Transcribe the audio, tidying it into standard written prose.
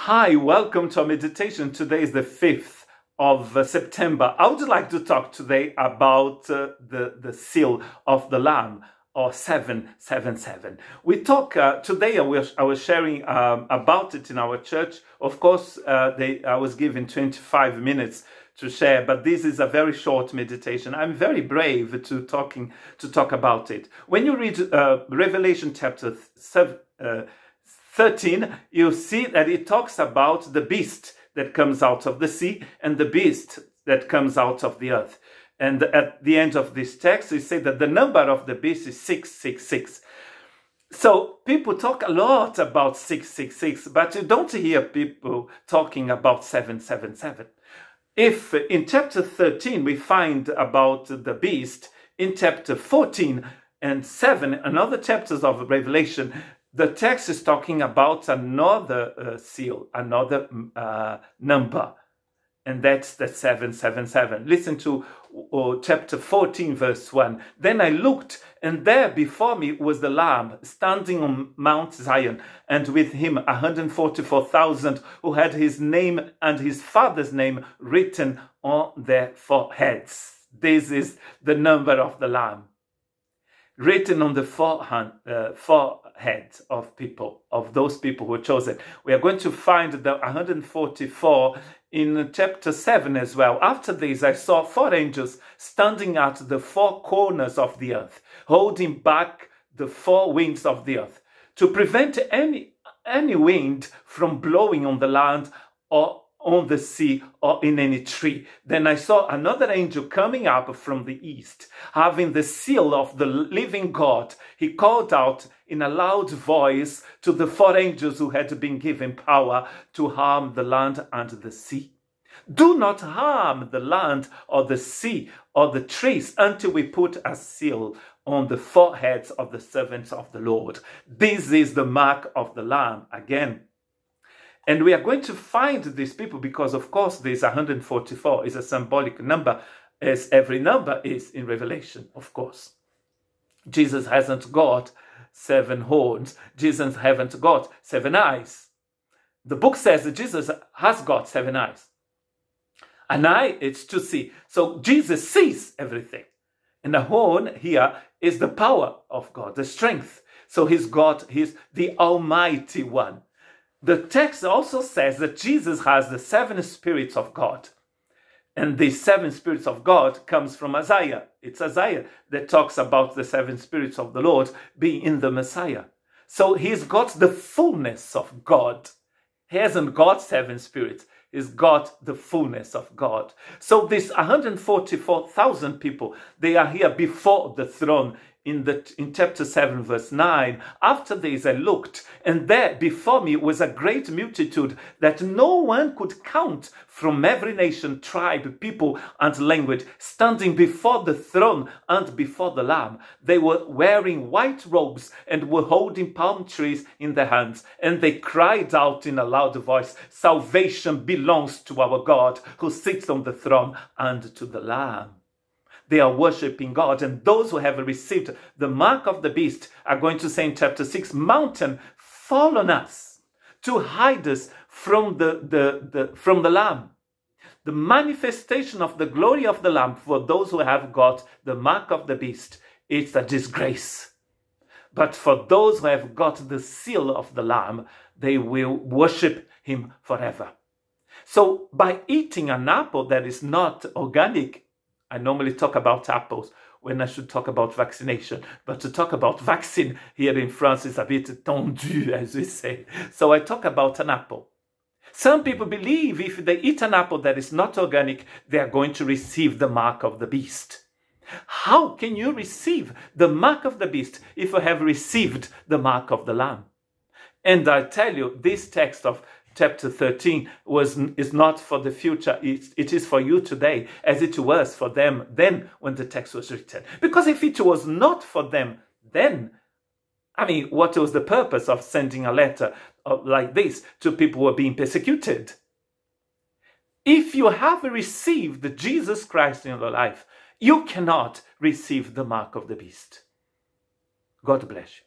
Hi, welcome to our meditation. Today is the 5th of September. I would like to talk today about the seal of the Lamb, or 777. We talk today. I was sharing about it in our church. Of course, I was given 25 minutes to share, but this is a very short meditation. I'm very brave to talk about it. When you read Revelation chapter 13, you see that it talks about the beast that comes out of the sea and the beast that comes out of the earth. And at the end of this text, we say that the number of the beast is 666. So people talk a lot about 666, but you don't hear people talking about 777. If in chapter 13 we find about the beast, in chapter 14 and 7 and other chapters of Revelation, the text is talking about another seal, another number, and that's the 777. Listen to chapter 14, verse 1. Then I looked, and there before me was the Lamb, standing on Mount Zion, and with him 144,000 who had his name and his father's name written on their foreheads. This is the number of the Lamb, written on the forehead of people, of those people who were chosen. We are going to find the 144 in chapter 7 as well. After this, I saw 4 angels standing at the 4 corners of the earth, holding back the 4 winds of the earth, to prevent any wind from blowing on the land or on the sea or in any tree. Then I saw another angel coming up from the east, having the seal of the living God. He called out in a loud voice to the 4 angels who had been given power to harm the land and the sea. Do not harm the land or the sea or the trees until we put a seal on the foreheads of the servants of the Lord. This is the mark of the Lamb again. And we are going to find these people because, of course, this 144 is a symbolic number, as every number is in Revelation, of course. Jesus hasn't got 7 horns. Jesus hasn't got 7 eyes. The book says that Jesus has got 7 eyes. An eye, it's to see. So Jesus sees everything. And the horn here is the power of God, the strength. So he's the Almighty One. The text also says that Jesus has the 7 spirits of God. And the 7 spirits of God comes from Isaiah. It's Isaiah that talks about the 7 spirits of the Lord being in the Messiah. So he's got the fullness of God. He hasn't got 7 spirits. He's got the fullness of God. So these 144,000 people, they are here before the throne. In chapter 7, verse 9, after this I looked, and there before me was a great multitude that no one could count, from every nation, tribe, people, and language, standing before the throne and before the Lamb. They were wearing white robes and were holding palm trees in their hands. And they cried out in a loud voice, "Salvation belongs to our God who sits on the throne and to the Lamb." They are worshipping God, and those who have received the mark of the beast are going to say in chapter 6, "Mountain, fall on us to hide us from the Lamb." The manifestation of the glory of the Lamb for those who have got the mark of the beast, it's a disgrace. But for those who have got the seal of the Lamb, they will worship him forever. So by eating an apple that is not organic, I normally talk about apples when I should talk about vaccination. But to talk about vaccine here in France is a bit tendu, as we say. So I talk about an apple. Some people believe if they eat an apple that is not organic, they are going to receive the mark of the beast. How can you receive the mark of the beast if you have received the mark of the Lamb? And I tell you, this text of chapter 13 is not for the future. It is for you today, as it was for them then when the text was written. Because if it was not for them then, what was the purpose of sending a letter like this to people who are being persecuted? If you have received Jesus Christ in your life, you cannot receive the mark of the beast. God bless you.